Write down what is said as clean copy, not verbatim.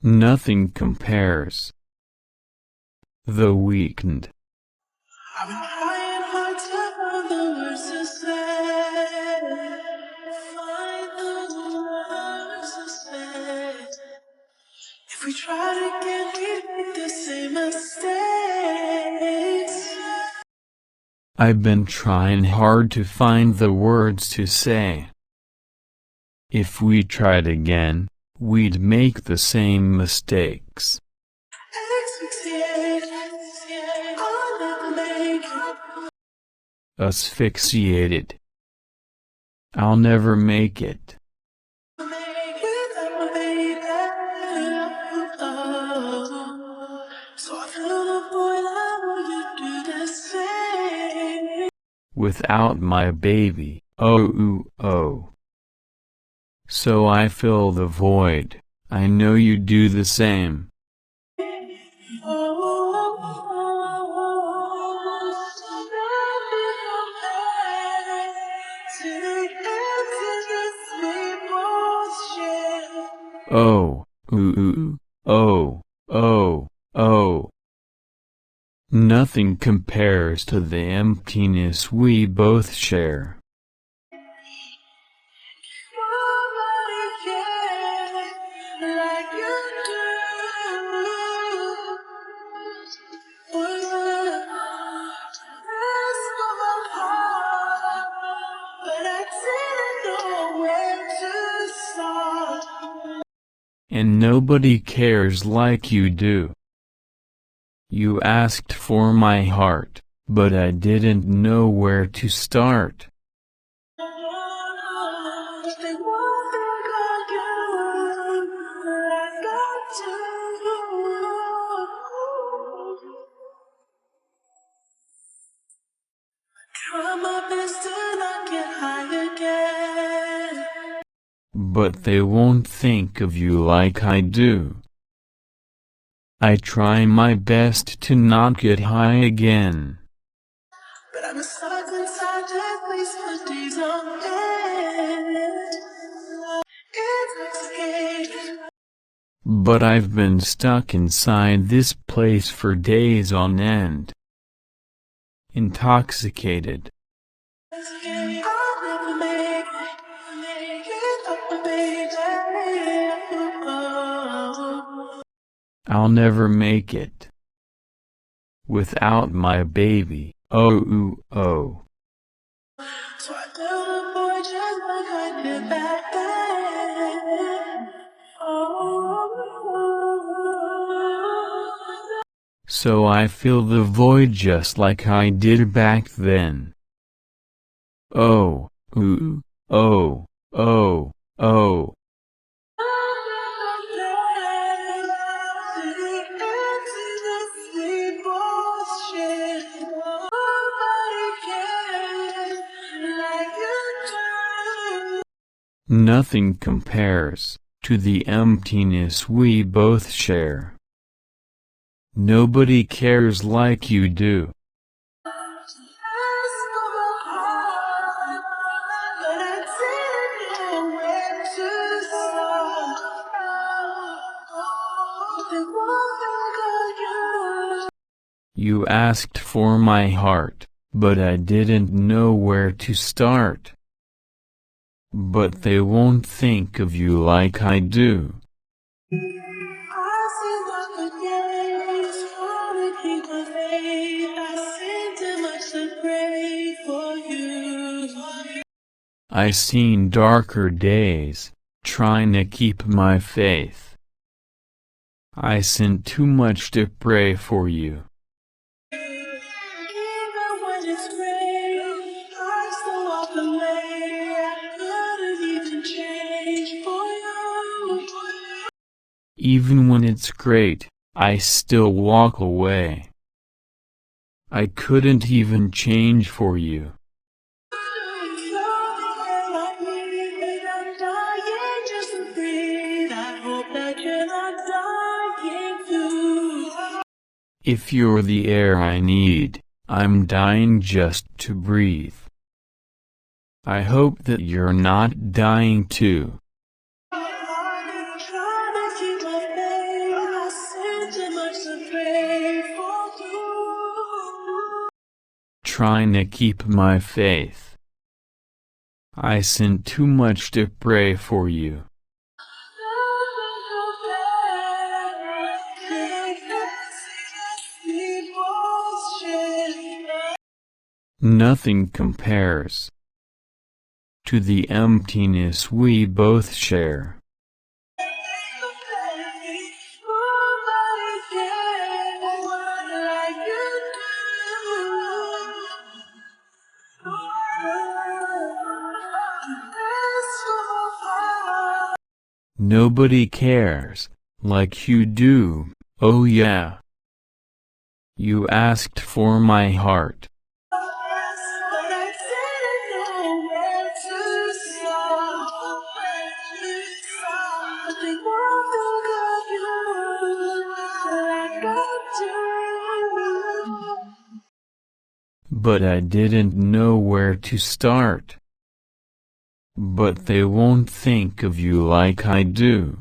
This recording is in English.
Nothing compares. The Weeknd. I've been trying hard to find the words to say. Find the words to say. If we try again, we make the same mistakes. I've been trying hard to find the words to say. If we tried again, we'd make the same mistakes. Asphyxiated. I'll never make it. Without my baby, oh. So I fill the void. I know you do the same. Oh, oh. Nothing compares to the emptiness we both share. And nobody cares like you do. You asked for my heart, but I didn't know where to start. Try my best to not get high again. But they won't think of you like I do. I try my best to not get high again. But I'm stuck inside at least for days on end. Intoxicated. But I've been stuck inside this place for days on end. Intoxicated. I'll never make it. Without my baby, oh. So I built a boy just like I did back then. So I fill the void just like I did back then. Oh. Nothing compares to the emptiness we both share. Nobody cares like you do. You asked for my heart, but I didn't know where to start. But they won't think of you like I do. I seen darker days, trying to keep my faith. I sinned too much to pray for you. Even when it's great, I still walk away. I couldn't even change for you. If you're the air I need, I'm dying just to breathe. I hope that you're not dying too. trying to keep my faith. I sin too much to pray for you. Nothing compares to the emptiness we both share. Nobody cares like you do, oh yeah. You asked for my heart. But I didn't know where to start. But they won't think of you like I do.